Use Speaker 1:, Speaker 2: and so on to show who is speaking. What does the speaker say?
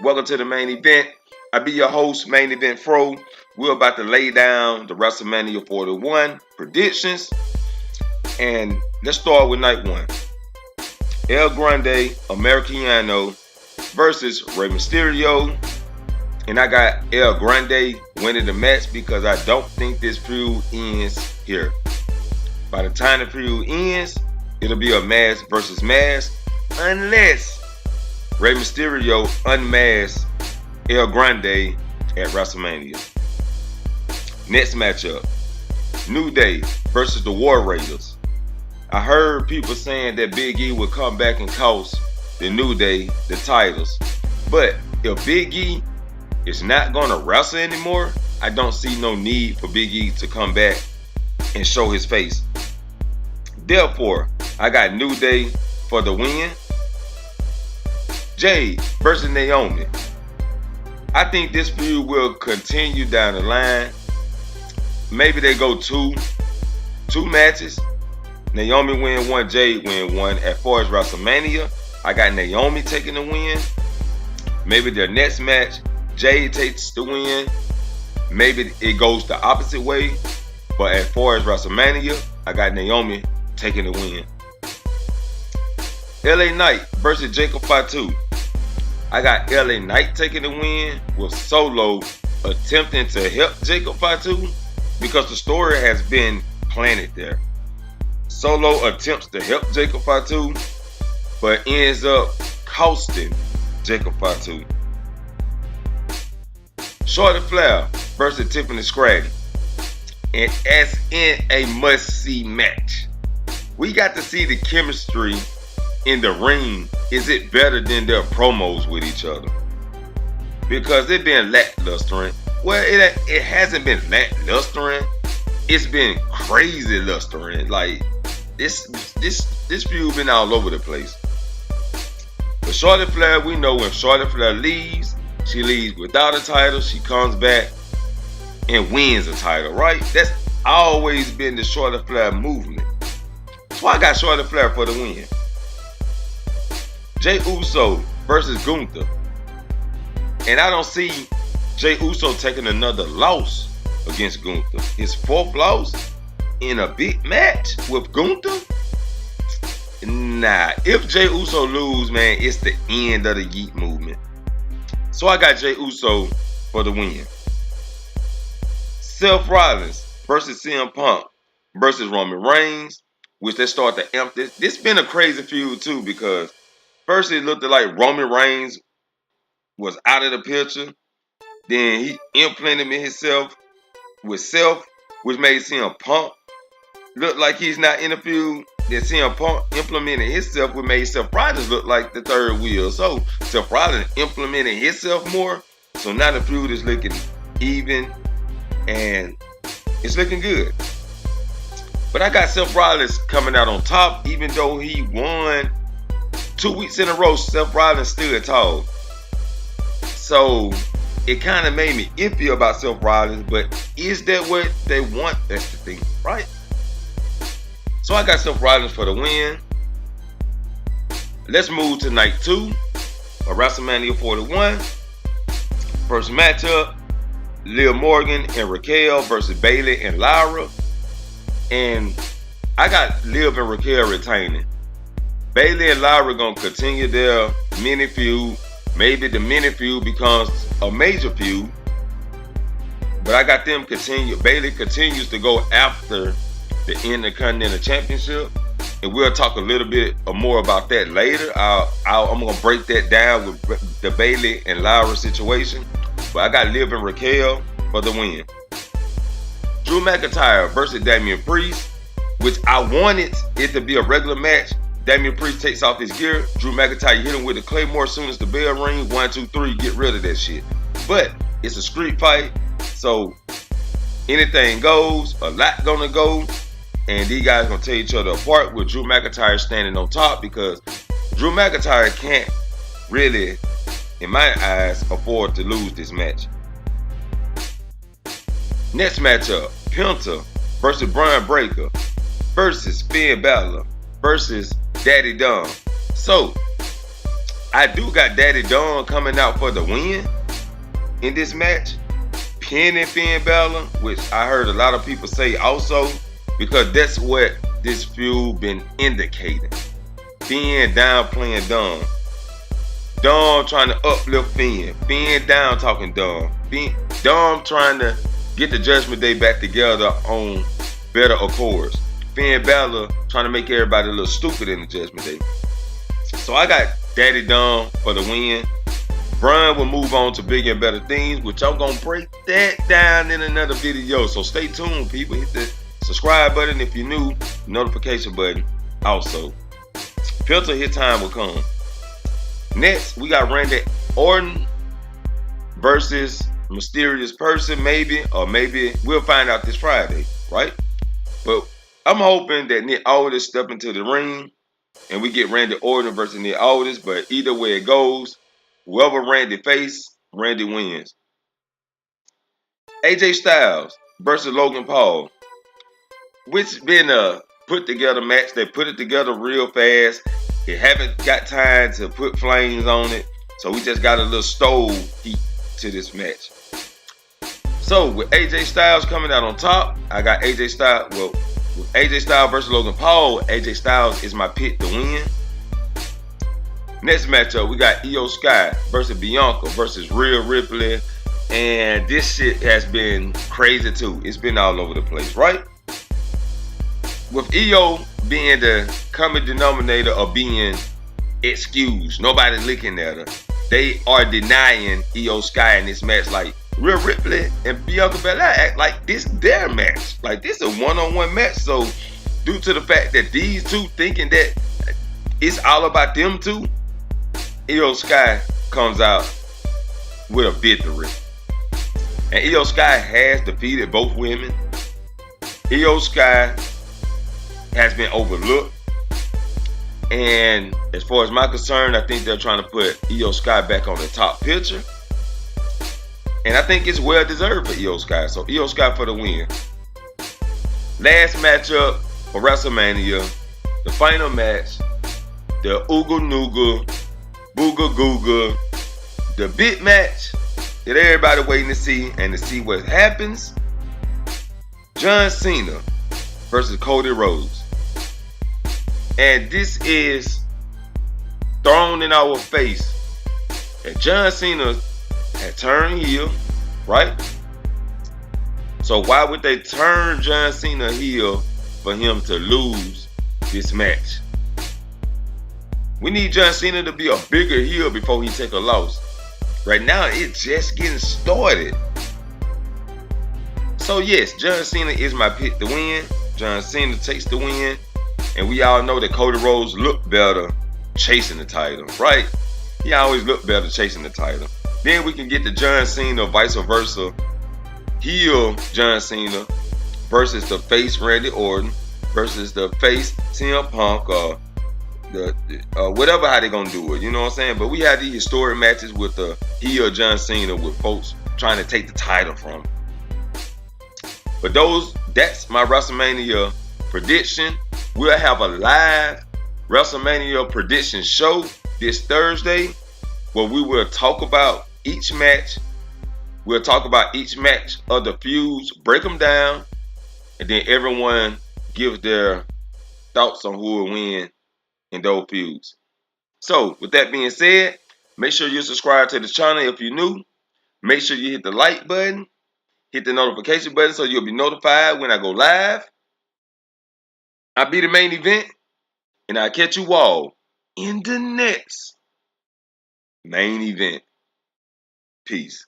Speaker 1: Welcome to the main event. I be your host, Main Event Fro. We're about to lay down the Wrestlemania 41 predictions. And let's start with night one. El Grande Americano versus Rey Mysterio. And I got El Grande winning the match because I don't think this feud ends here. By the time the feud ends, it'll be a mask versus mask unless Rey Mysterio unmasks El Grande at WrestleMania. Next matchup, New Day versus the War Raiders. I heard people saying that Big E would come back and cost the New Day the titles. But if Big E is not going to wrestle anymore, I don't see no need for Big E to come back and show his face. Therefore, I got New Day for the win. Jade versus Naomi. I think this feud will continue down the line. Maybe they go two matches. Naomi win one, Jade win one. As far as WrestleMania, I got Naomi taking the win. Maybe their next match, Jade takes the win. Maybe it goes the opposite way. But as far as WrestleMania, I got Naomi taking the win. LA Knight versus Jacob Fatu. I got LA Knight taking the win with Solo attempting to help Jacob Fatu because the story has been planted there. Solo attempts to help Jacob Fatu but ends up costing Jacob Fatu. Charlotte Flair versus Tiffany Stratton. And as in a must-see match. We got to see the chemistry in the ring. Is it better than their promos with each other? Because it's been lackluster. Well, it hasn't been lackluster. It's been crazy luster. Like this feud been all over the place. But Charlotte Flair, we know when Charlotte Flair leaves, she leaves without a title. She comes back and wins a title, right? That's always been the Charlotte Flair movement. So I got Charlotte Flair for the win. Jey Uso versus Gunther. And I don't see Jey Uso taking another loss against Gunther. His fourth loss in a big match with Gunther? Nah, if Jey Uso lose, man, it's the end of the Yeet movement. So I got Jey Uso for the win. Seth Rollins versus CM Punk versus Roman Reigns, which they start to amp this. This been a crazy feud too because first it looked like Roman Reigns was out of the picture. Then he implemented himself with Seth, which made CM Punk look like he's not in the feud. Then CM Punk implemented himself, which made Seth Rollins look like the third wheel. So Seth Rollins implemented himself more. So now the feud is looking even and it's looking good. But I got Seth Rollins coming out on top, even though he won 2 weeks in a row. Seth Rollins stood tall. So it kind of made me iffy about Seth Rollins, but is that what they want? That's the thing, right? So I got Seth Rollins for the win. Let's move to night 2 of WrestleMania 41. First matchup, Liv Morgan and Raquel versus Bayley and Lyra. And I got Liv and Raquel retaining. Bayley and Lyra gonna continue their mini feud. Maybe the mini feud becomes a major feud. But I got them continue. Bayley continues to go after the Intercontinental Championship. And we'll talk a little bit more about that later. I'm gonna break that down with the Bayley and Lyra situation. But I got Liv and Raquel for the win. Drew McIntyre versus Damian Priest, which I wanted it to be a regular match. Damian Priest takes off his gear. Drew McIntyre hit him with a Claymore as soon as the bell rings. 1, 2, 3, get rid of that shit. But it's a street fight, so anything goes. A lot gonna go, and these guys gonna tear each other apart with Drew McIntyre standing on top because Drew McIntyre can't really, in my eyes, afford to lose this match. Next matchup, Penta versus Braun Breaker versus Finn Balor versus Daddy Dom. So I do got Daddy Don coming out for the win in this match, pinning Finn Balor, which I heard a lot of people say also, because that's what this feud been indicating. Finn downplaying Don. Don trying to uplift Finn. Finn down talking Don. Don trying to get the Judgment Day back together on better accords. Finn Balor trying to make everybody a little stupid in the Judgment Day. So I got Daddy Don for the win. Brian will move on to bigger and better things, which I'm going to break that down in another video. So stay tuned, people. Hit the subscribe button if you're new, notification button also. Filter, his time will come. Next, we got Randy Orton versus Mysterious Person, maybe, or maybe we'll find out this Friday, right? But I'm hoping that Nick Aldis step into the ring and we get Randy Orton versus Nick Aldis, but either way it goes, whoever Randy face, Randy wins. AJ Styles versus Logan Paul, which been a put together match. They put it together real fast. They haven't got time to put flames on it, so we just got a little stove heat to this match. So with AJ Styles coming out on top, I got AJ Styles. Well, with AJ Styles versus Logan Paul, AJ Styles is my pick to win. Next matchup, we got Io Sky versus Bianca versus Rhea Ripley. And this shit has been crazy too. It's been all over the place, right? With Io being the common denominator of being excused, nobody looking at her. They are denying Io Sky in this match. Like, Rhea Ripley and Bianca Belair act like this their match. Like, this is a one-on-one match. So, due to the fact that these two thinking that it's all about them two, Io Sky comes out with a victory. And Io Sky has defeated both women. Io Sky has been overlooked. And as far as my concern, I think they're trying to put Io Sky back on the top picture. And I think it's well deserved for Io Sky. So Io Sky for the win. Last matchup for WrestleMania. The final match. The Ooga Nooga, Booga Googa. The big match that everybody waiting to see and to see what happens. John Cena versus Cody Rhodes. And this is thrown in our face that John Cena had turned heel, right? So why would they turn John Cena heel for him to lose this match? We need John Cena to be a bigger heel before he take a loss. Right now, it's just getting started. So yes, John Cena is my pick to win. John Cena takes the win. And we all know that Cody Rhodes looked better chasing the title, right? He always looked better chasing the title. Then we can get the John Cena vice versa. Heel John Cena versus the face Randy Orton versus the face CM Punk or whatever how they gonna do it, you know what I'm saying? But we had these historic matches with the heel John Cena with folks trying to take the title from him. But that's my WrestleMania prediction. We'll have a live WrestleMania prediction show this Thursday where we will talk about each match. We'll talk about each match of the feuds, break them down, and then everyone gives their thoughts on who will win in those feuds. So, with that being said, make sure you subscribe to the channel if you're new. Make sure you hit the like button, hit the notification button so you'll be notified when I go live. I'll be the main event, and I'll catch you all in the next main event. Peace.